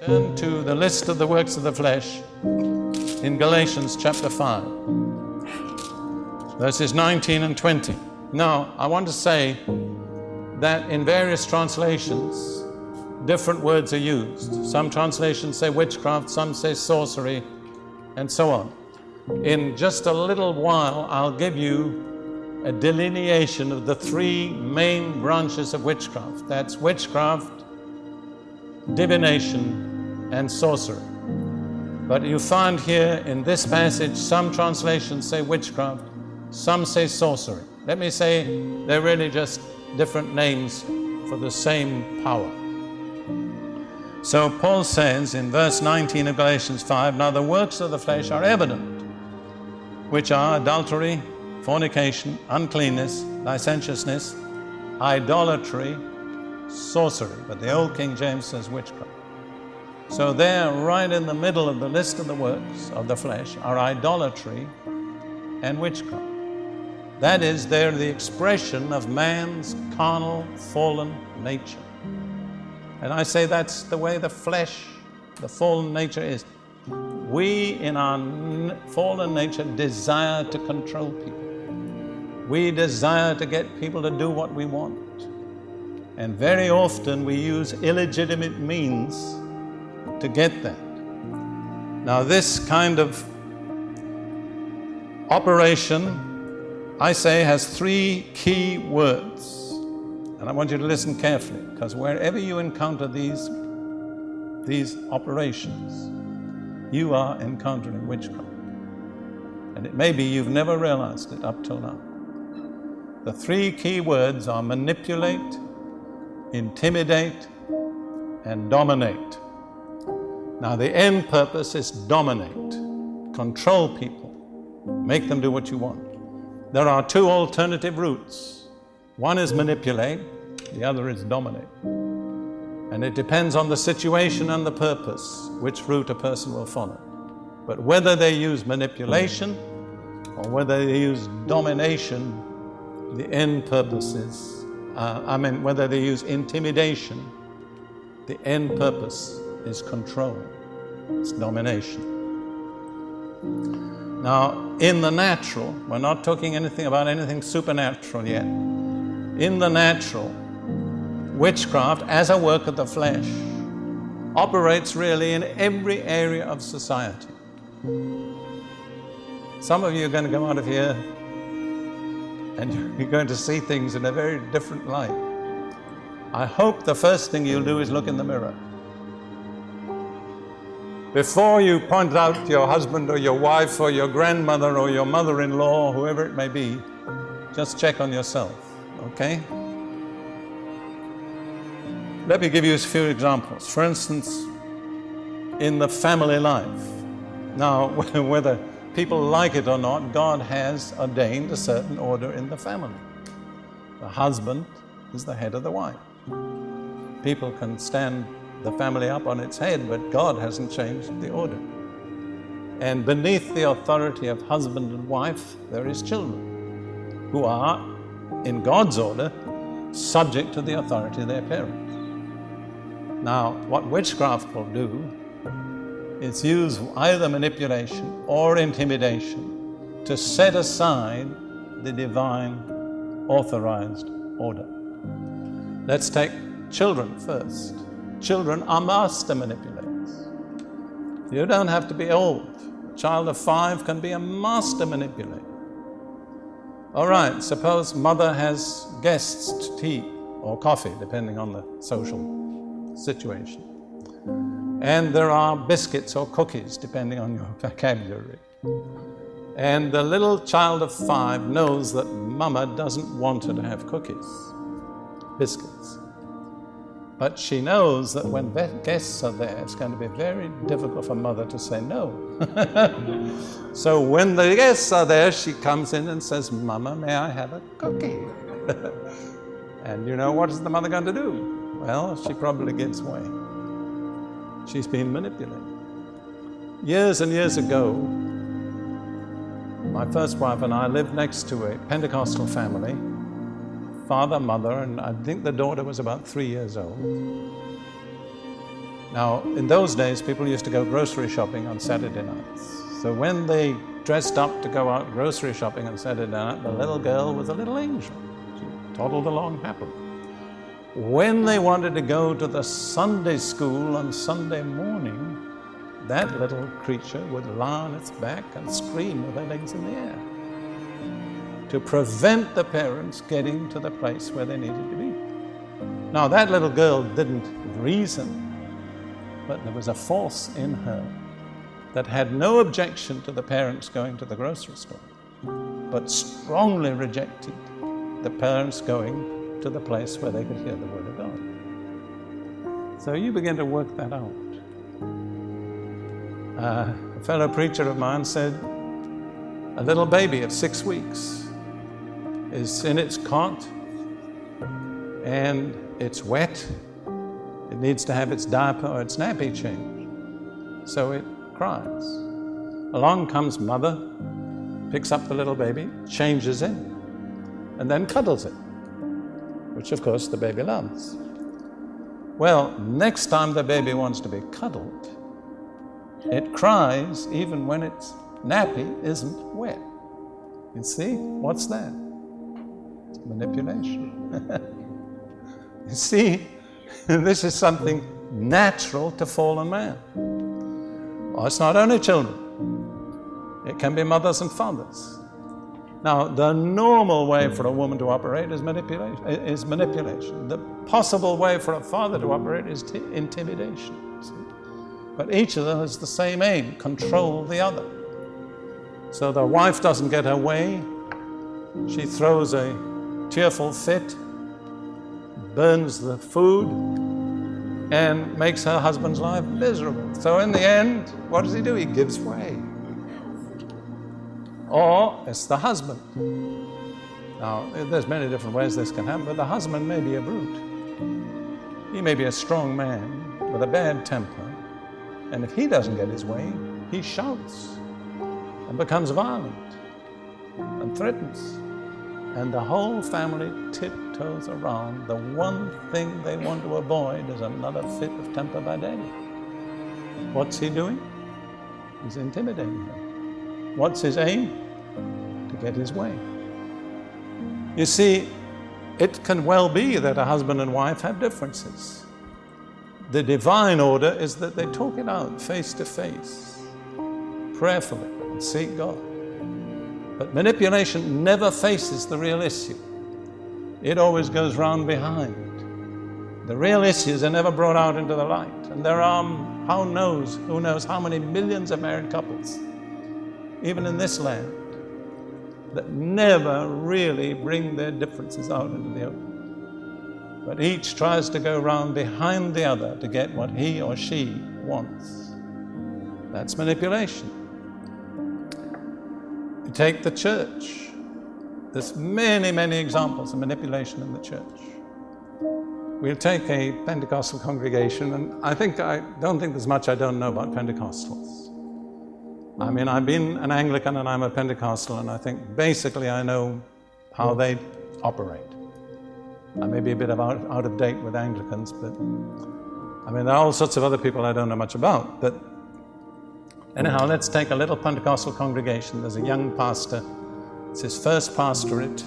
Turn to the list of the works of the flesh in Galatians chapter 5, verses 19 and 20. Now, I want to say that in various translations, different words are used. Some translations say witchcraft, some say sorcery, and so on. In just a little while, I'll give you a delineation of the three main branches of witchcraft. That's witchcraft, divination, and sorcery. But you find here in this passage, some translations say witchcraft, some say sorcery. Let me say they're really just different names for the same power. So Paul says in verse 19 of Galatians 5, now the works of the flesh are evident, which are adultery, fornication, uncleanness, licentiousness, idolatry, sorcery. But the old King James says witchcraft. So there, right in the middle of the list of the works of the flesh, are idolatry and witchcraft. That is, they're the expression of man's carnal, fallen nature. And I say that's the way the flesh, the fallen nature is. We, in our fallen nature, desire to control people. We desire to get people to do what we want. And very often we use illegitimate means to get that. Now, this kind of operation, I say, has three key words. And I want you to listen carefully, because wherever you encounter these operations, you are encountering witchcraft. And it may be you've never realized it up till now. The three key words are manipulate, intimidate, and dominate. Now, the end purpose is dominate, control people, make them do what you want. There are two alternative routes. One is manipulate, the other is dominate. And it depends on the situation and the purpose which route a person will follow. But whether they use manipulation or whether they use domination, the end purpose is, whether they use intimidation, the end purpose is control. It's domination. Now, in the natural, we're not talking about anything supernatural yet. In the natural, witchcraft, as a work of the flesh, operates really in every area of society. Some of you are going to come out of here and you're going to see things in a very different light. I hope the first thing you'll do is look in the mirror. Before you point out your husband or your wife or your grandmother or your mother-in-law, or whoever it may be, just check on yourself, okay? Let me give you a few examples. For instance, in the family life. Now, whether people like it or not, God has ordained a certain order in the family. The husband is the head of the wife. People can stand the family up on its head, but God hasn't changed the order. And beneath the authority of husband and wife, there is children who are, in God's order, subject to the authority of their parents. Now, what witchcraft will do is use either manipulation or intimidation to set aside the divine authorized order. Let's take children first. Children are master manipulators. You don't have to be old. A child of 5 can be a master manipulator. All right, suppose mother has guests to tea or coffee, depending on the social situation. And there are biscuits or cookies, depending on your vocabulary. And the little child of 5 knows that mama doesn't want her to have cookies, biscuits. But she knows that when guests are there, it's going to be very difficult for mother to say no. So when the guests are there, she comes in and says, Mama, may I have a cookie? And you know, what is the mother going to do? Well, she probably gives way. She's been manipulated. Years and years ago, my first wife and I lived next to a Pentecostal family, father, mother, and I think the daughter was about 3 years old. Now, in those days, people used to go grocery shopping on Saturday nights. So when they dressed up to go out grocery shopping on Saturday night, the little girl was a little angel. She toddled along happily. When they wanted to go to the Sunday school on Sunday morning, that little creature would lie on its back and scream with her legs in the air to prevent the parents getting to the place where they needed to be. Now, that little girl didn't reason, but there was a force in her that had no objection to the parents going to the grocery store, but strongly rejected the parents going to the place where they could hear the Word of God. So you begin to work that out. A fellow preacher of mine said, a little baby of 6 weeks is in its cot and it's wet. It needs to have its diaper or its nappy changed. So it cries. Along comes mother, picks up the little baby, changes it, and then cuddles it, which of course the baby loves. Well, next time the baby wants to be cuddled, it cries even when its nappy isn't wet. You see, what's that? It's manipulation. You see, this is something natural to fallen man. Well, it's not only children. It can be mothers and fathers. Now, the normal way for a woman to operate is manipulation. The possible way for a father to operate is intimidation. See? But each of them has the same aim, control the other. So the wife doesn't get her way. She throws a tearful fit, burns the food, and makes her husband's life miserable. So in the end, what does he do? He gives way. Or it's the husband. Now, there's many different ways this can happen, but the husband may be a brute. He may be a strong man with a bad temper, and if he doesn't get his way, he shouts and becomes violent and threatens. And the whole family tiptoes around. The one thing they want to avoid is another fit of temper by daddy. What's he doing? He's intimidating her. What's his aim? To get his way. You see, it can well be that a husband and wife have differences. The divine order is that they talk it out face to face, prayerfully, and seek God. But manipulation never faces the real issue. It always goes round behind. The real issues are never brought out into the light. And there are, who knows how many millions of married couples, even in this land, that never really bring their differences out into the open. But each tries to go round behind the other to get what he or she wants. That's manipulation. You take the church. There's many, many examples of manipulation in the church. We'll take a Pentecostal congregation, and I don't think there's much I don't know about Pentecostals. I mean, I've been an Anglican and I'm a Pentecostal, and I think basically I know how they operate. I may be a bit out of date with Anglicans, but I mean, there are all sorts of other people I don't know much about. But anyhow, let's take a little Pentecostal congregation. There's a young pastor. It's his first pastorate.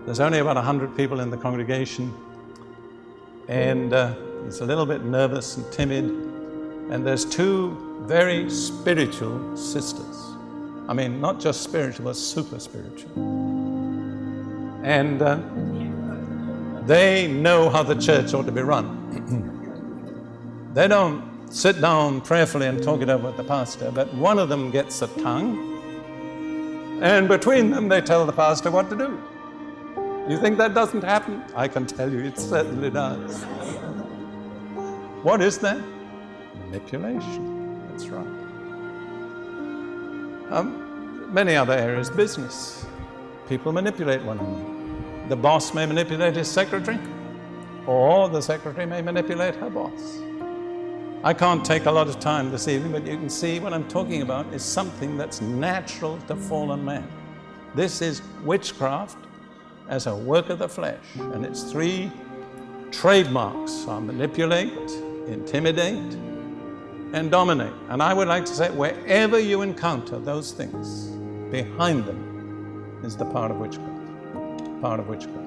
There's only about 100 people in the congregation. And he's a little bit nervous and timid. And there's two very spiritual sisters. I mean, not just spiritual, but super spiritual. And they know how the church ought to be run. They don't sit down prayerfully and talk it over with the pastor, but one of them gets a tongue, and between them they tell the pastor what to do. You think that doesn't happen? I can tell you it certainly does. What is that? Manipulation. That's right. Many other areas, business. People manipulate one another. The boss may manipulate his secretary, or the secretary may manipulate her boss. I can't take a lot of time this evening, but you can see what I'm talking about is something that's natural to fallen man. This is witchcraft as a work of the flesh, and its three trademarks are manipulate, intimidate, and dominate. And I would like to say, wherever you encounter those things, behind them is the part of witchcraft. Part of witchcraft.